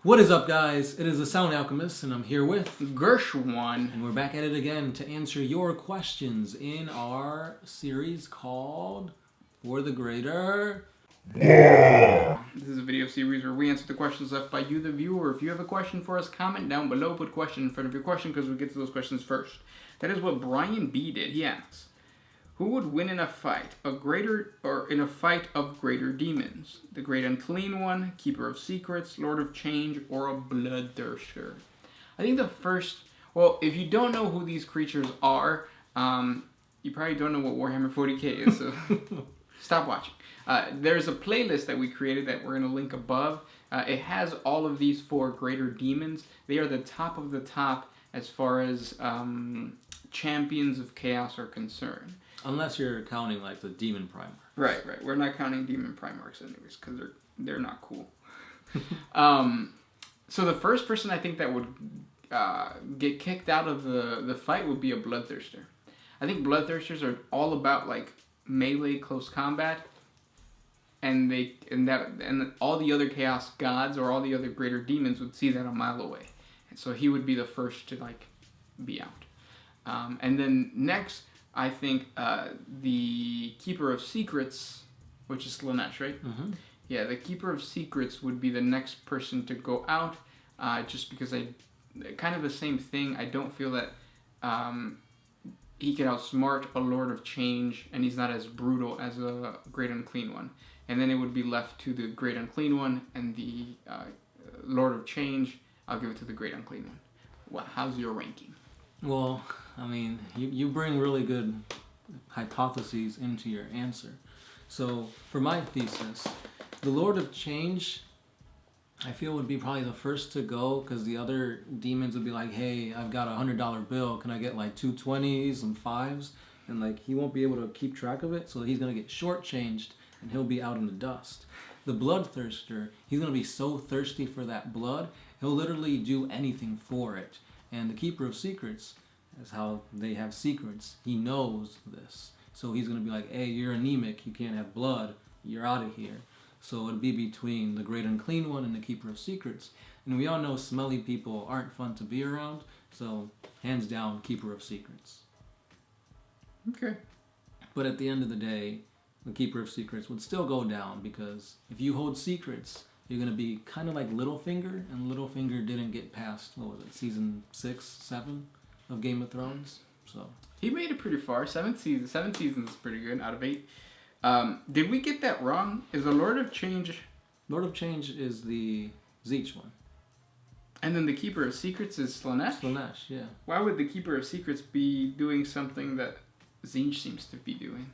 What is up, guys? It is the Sound Alchemist, and I'm here with Gershwan. And we're back at it again to answer your questions in our series called For the Greater. This is a video series where we answer the questions left by you, the viewer. If you have a question for us, comment down below. Put question in front of your question because we'll get to those questions first. That is what Brian B did. He asks, who would win in a fight of greater demons? The Great Unclean One, Keeper of Secrets, Lord of Change, or a Bloodthirster? I think the first... Well, if you don't know who these creatures are, you probably don't know what Warhammer 40K is, so stop watching. There's a playlist that we created that we're going to link above. It has all of these 4 greater demons. They are the top of the top as far as champions of chaos are concerned. Unless you're counting like the Demon Primarch. Right. We're not counting Demon Primarchs anyways, because they're not cool. So the first person I think that would get kicked out of the fight would be a Bloodthirster. I think Bloodthirsters are all about like melee close combat, and all the other Chaos Gods or all the other greater demons would see that a mile away, and so he would be the first to like be out. And then next, I think the Keeper of Secrets, which is Slanesh, right? Mm-hmm. Yeah, the Keeper of Secrets would be the next person to go out, just because kind of the same thing. I don't feel that he can outsmart a Lord of Change, and he's not as brutal as a Great Unclean One. And then it would be left to the Great Unclean One and the Lord of Change. I'll give it to the Great Unclean One. Well, how's your ranking? Well, I mean, you bring really good hypotheses into your answer. So, for my thesis, the Lord of Change, I feel, would be probably the first to go, because the other demons would be like, hey, I've got a $100 bill, can I get like 2 20s and 5s? And like, he won't be able to keep track of it, so he's going to get shortchanged, and he'll be out in the dust. The Bloodthirster, he's going to be so thirsty for that blood, he'll literally do anything for it. And the Keeper of Secrets is how they have secrets. He knows this. So he's going to be like, hey, you're anemic, you can't have blood, you're out of here. So it'd be between the Great Unclean One and the Keeper of Secrets. And we all know smelly people aren't fun to be around, so hands down, Keeper of Secrets. Okay. But at the end of the day, the Keeper of Secrets would still go down, because if you hold secrets, you're going to be kind of like Littlefinger, and Littlefinger didn't get past, what was it, season 6, 7 of Game of Thrones? So He made it pretty far. 7 seasons is pretty good out of 8. Did we get that wrong? Is the Lord of Change... Lord of Change is the Tzeentch one. And then the Keeper of Secrets is Slanesh? Slanesh, yeah. Why would the Keeper of Secrets be doing something that Tzeentch seems to be doing?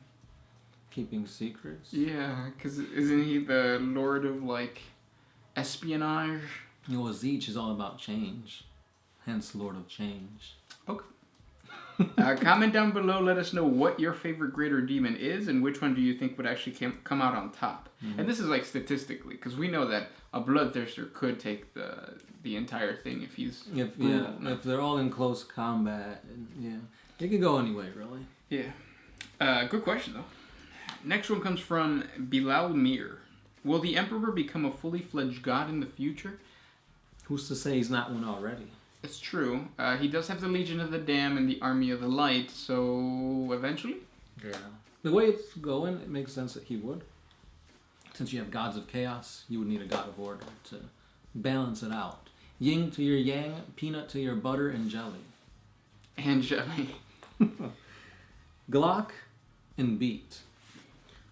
Keeping secrets? Yeah, because isn't he the Lord of, like, espionage? You know, Tzeentch is all about change. Hence, Lord of Change. Okay. Comment down below, let us know what your favorite greater demon is and which one do you think would actually come out on top. Mm-hmm. And this is like statistically, because we know that a Bloodthirster could take the entire thing if he's... If they're all in close combat, yeah. It could go anyway, really. Yeah. Good question, though. Next one comes from Bilal Mir. Will the Emperor become a fully fledged god in the future? Who's to say he's not one already? It's true. He does have the Legion of the Damned and the Army of the Light, so eventually? Yeah. The way it's going, it makes sense that he would. Since you have gods of chaos, you would need a god of order to balance it out. Yin to your yang, peanut to your butter, and jelly. And jelly. Glock and Beat.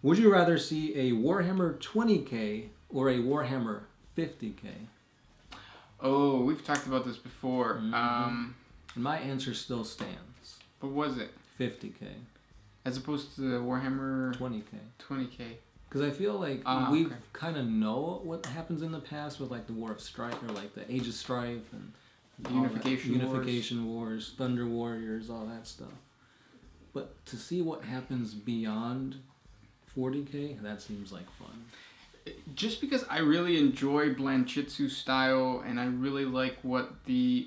Would you rather see a Warhammer 20K or a Warhammer 50K? Oh, we've talked about this before. Mm-hmm. And my answer still stands. What was it? 50K. As opposed to the Warhammer... 20K. 20K. Because I feel like we kind of know what happens in the past with like the War of Strife, or like the Age of Strife, and the Unification Wars, Thunder Warriors, all that stuff. But to see what happens beyond 40K, that seems like fun. Just because I really enjoy Blanchitsu style, and I really like what the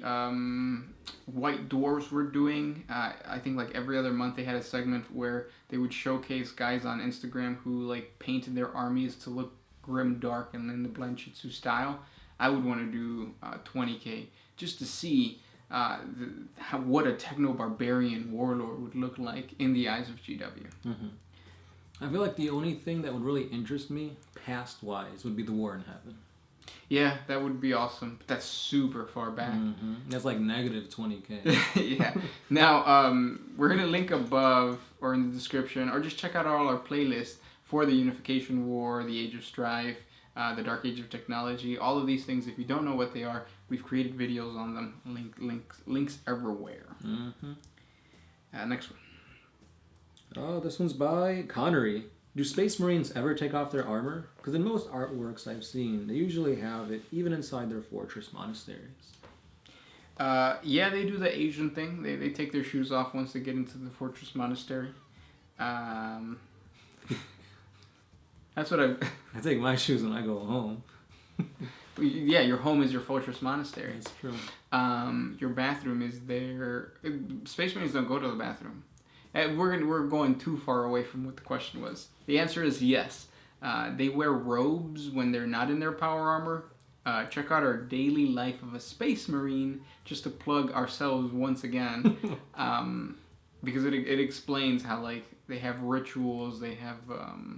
White Dwarves were doing. I think like every other month they had a segment where they would showcase guys on Instagram who like painted their armies to look grim dark and in the Blanchitsu style. I would want to do 20K just to see what a techno-barbarian warlord would look like in the eyes of GW. Mm-hmm. I feel like the only thing that would really interest me, past-wise, would be the War in Heaven. Yeah, that would be awesome. But that's super far back. Mm-hmm. That's like negative 20K. Yeah. Now, we're going to link above or in the description, or just check out all our playlists for the Unification War, the Age of Strife, the Dark Age of Technology, all of these things. If you don't know what they are, we've created videos on them. Links everywhere. Mm-hmm. Next one. Oh, this one's by Connery. Do Space Marines ever take off their armor? Because in most artworks I've seen, they usually have it even inside their fortress monasteries. Yeah, they do the Asian thing. They take their shoes off once they get into the fortress monastery. That's what I take my shoes when I go home. Yeah, your home is your fortress monastery. That's true. Your bathroom is there. Space Marines don't go to the bathroom. We're going too far away from what the question was. The answer is yes. They wear robes when they're not in their power armor. Check out our daily life of a Space Marine, just to plug ourselves once again, because it explains how like they have rituals, they have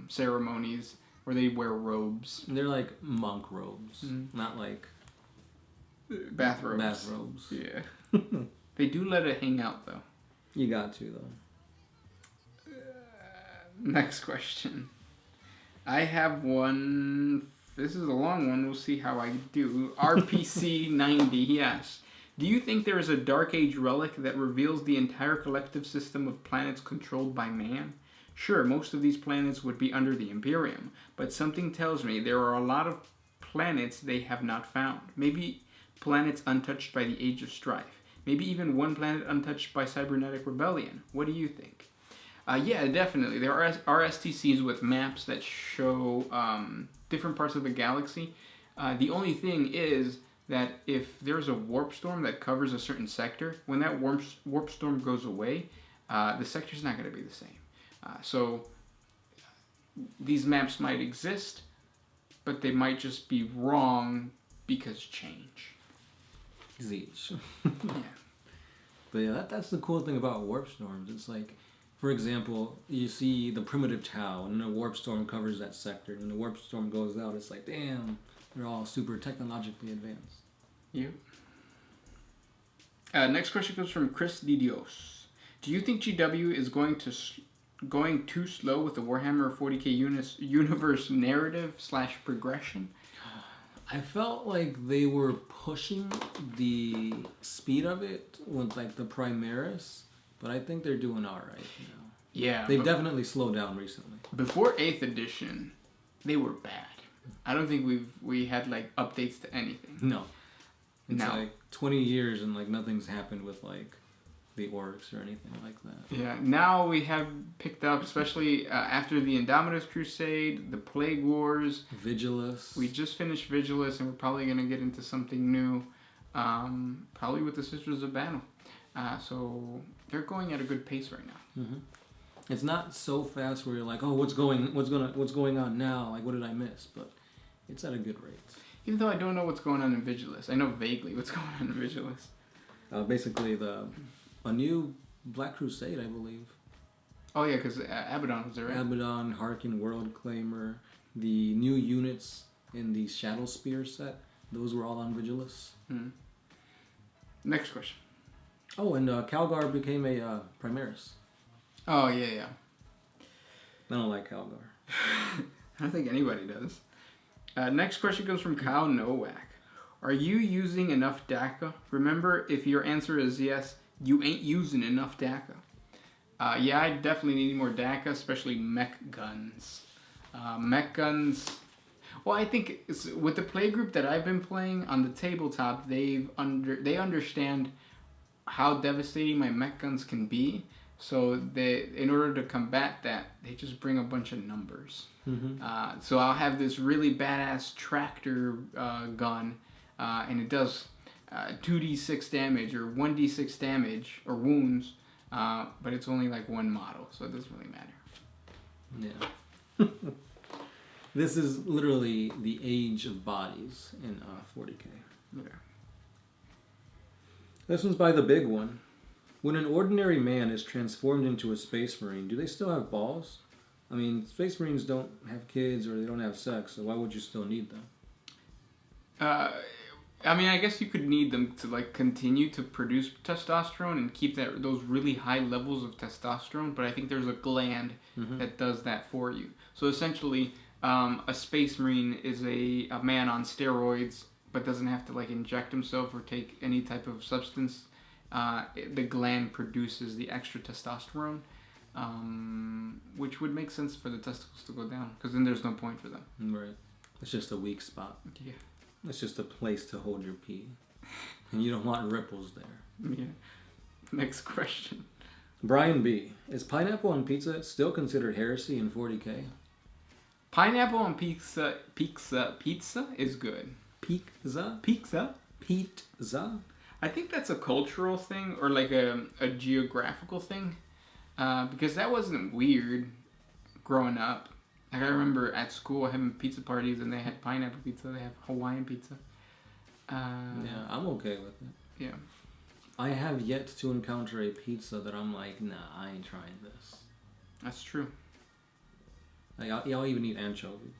ceremonies where they wear robes. They're like monk robes, not like bathrobes. Bathrobes. Yeah. They do let it hang out though. You got to though. Next question. I have one. This is a long one. We'll see how I do. RPC 90. Yes. Do you think there is a Dark Age relic that reveals the entire collective system of planets controlled by man? Sure, most of these planets would be under the Imperium, but something tells me there are a lot of planets they have not found. Maybe planets untouched by the Age of Strife. Maybe even one planet untouched by cybernetic rebellion. What do you think? Yeah, definitely. There are STCs with maps that show different parts of the galaxy. The only thing is that if there's a warp storm that covers a certain sector, when that warp storm goes away, the sector's not going to be the same. So these maps might exist, but they might just be wrong because change. Zeech. Yeah. But yeah, that's the cool thing about warp storms. It's like, for example, you see the primitive Tau, and a warp storm covers that sector. And when the warp storm goes out, it's like, damn, they're all super technologically advanced. You. Next question comes from Chris Didios. Do you think GW is going too slow with the Warhammer 40K universe narrative / progression? I felt like they were pushing the speed of it with like the Primaris, but I think they're doing all right now. Yeah. They've definitely slowed down recently. Before 8th edition, they were bad. I don't think we had like updates to anything. No. It's now, like 20 years and like nothing's happened with like the orcs or anything like that. Yeah, now we have picked up, especially after the Indomitus Crusade, the Plague Wars. Vigilus. We just finished Vigilus, and we're probably going to get into something new, probably with the Sisters of Battle. So they're going at a good pace right now. Mm-hmm. It's not so fast where you're like, oh, what's going on now? Like, what did I miss? But it's at a good rate. Even though I don't know what's going on in Vigilus, I know vaguely what's going on in Vigilus. Basically, a new Black Crusade, I believe. Oh yeah, because Abaddon was there, right? Abaddon, Harkin, World Claimer, the new units in the Shadow Spear set, those were all on Vigilus. Mm-hmm. Next question. Oh, and Calgar became a Primaris. Oh, yeah. I don't like Calgar. I don't think anybody does. Next question comes from Kyle Nowak. Are you using enough DACA? Remember, if your answer is yes, you ain't using enough DACA. Yeah, I definitely need more DACA, especially mech guns. Mech guns... Well, I think with the play group that I've been playing on the tabletop, they understand how devastating my mech guns can be. So in order to combat that, they just bring a bunch of numbers. Mm-hmm. So I'll have this really badass tractor gun, and it does 2d6 damage or 1d6 damage or wounds, but it's only like one model, so it doesn't really matter. Yeah. This is literally the age of bodies in 40K. Yeah. This one's by the big one. When an ordinary man is transformed into a space marine, do they still have balls? I mean, space marines don't have kids or they don't have sex, so why would you still need them? I mean, I guess you could need them to like continue to produce testosterone and keep those really high levels of testosterone, but I think there's a gland that does that for you. So essentially, a space marine is a man on steroids, but doesn't have to like inject himself or take any type of substance. The gland produces the extra testosterone, which would make sense for the testicles to go down, because then there's no point for them. Right. It's just a weak spot. Yeah. It's just a place to hold your pee. And you don't want ripples there. Yeah. Next question. Brian B. Is pineapple on pizza still considered heresy in 40K? Pineapple on pizza is good. Pizza? Pizza? Pizza? I think that's a cultural thing or like a geographical thing, because that wasn't weird growing up. Like I remember at school having pizza parties and they had pineapple pizza, they have Hawaiian pizza. Yeah, I'm okay with it. Yeah. I have yet to encounter a pizza that I'm like, nah, I ain't trying this. That's true. Like, I'll even eat anchovies.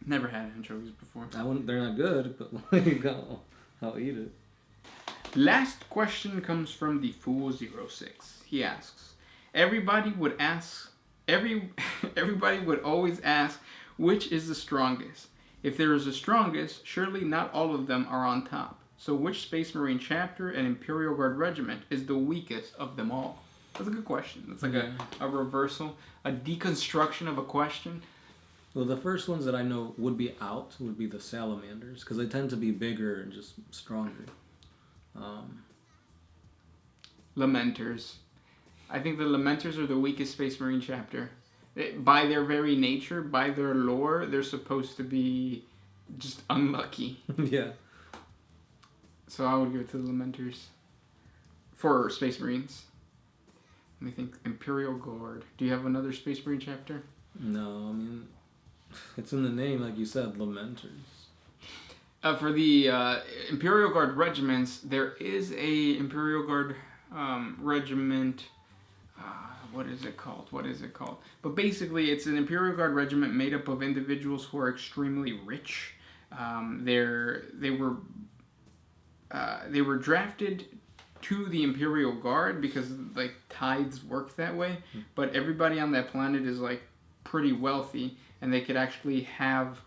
Never had anchovies before. They're not good, but like, I'll eat it. Last question comes from the Fool06. He asks, everybody would always ask, which is the strongest? If there is a strongest, surely not all of them are on top. So which Space Marine chapter and Imperial Guard regiment is the weakest of them all? That's a good question. That's like a reversal, a deconstruction of a question. Well, the first ones that I know would be the salamanders, because they tend to be bigger and just stronger. Lamenters. I think the Lamenters are the weakest Space Marine chapter. By their very nature, by their lore, they're supposed to be just unlucky. Yeah. So I would give it to the Lamenters. For Space Marines. Let me think. Imperial Guard. Do you have another Space Marine chapter? No, I mean, it's in the name, like you said, Lamenters. For the Imperial Guard regiments, there is a Imperial Guard regiment. What is it called? But basically, it's an Imperial Guard regiment made up of individuals who are extremely rich. They were drafted to the Imperial Guard because like tides work that way. But everybody on that planet is like pretty wealthy, and they could actually have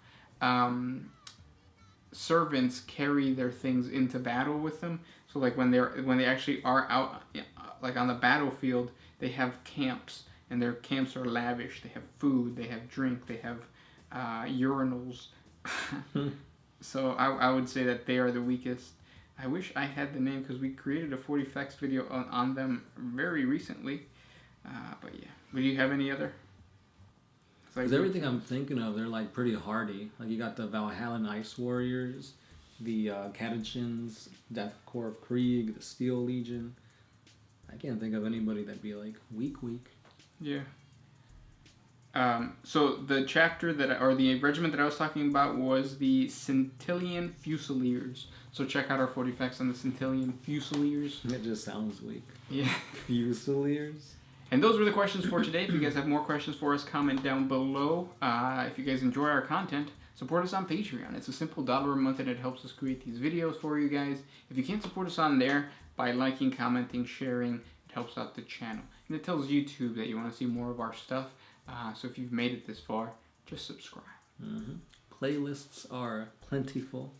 servants carry their things into battle with them. So like when they actually are out like on the battlefield, they have camps, and their camps are lavish. They have food, they have drink, they have urinals. So I would say that they are the weakest. I wish I had the name, because we created a 40 facts video on them very recently. But yeah, do you have any other? Because everything I'm thinking of, they're like pretty hardy. Like you got the Valhallan Ice Warriors, the Catechins, Death Corps of Krieg, the Steel Legion. I can't think of anybody that'd be like weak. Yeah. So the chapter the regiment that I was talking about was the Centillion Fusiliers. So check out our 40 facts on the Centillion Fusiliers. It just sounds weak. Yeah. Fusiliers. And those were the questions for today. If you guys have more questions for us, comment down below. If you guys enjoy our content, support us on Patreon. It's a simple $1 a month, and it helps us create these videos for you guys. If you can't support us on there, by liking, commenting, sharing, it helps out the channel. And it tells YouTube that you want to see more of our stuff. So if you've made it this far, just subscribe. Playlists are plentiful.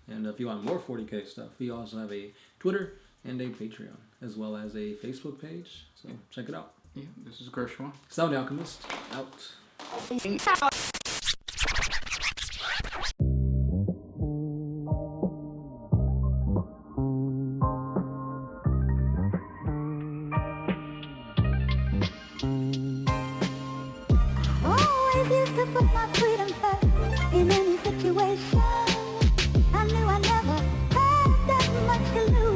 And if you want more 40K stuff, we also have a Twitter and a Patreon, as well as a Facebook page. So check it out. Yeah, this is Gershwa. Sound Alchemist, out. Always used to put my freedom first in any situation. I knew I never had that much to lose.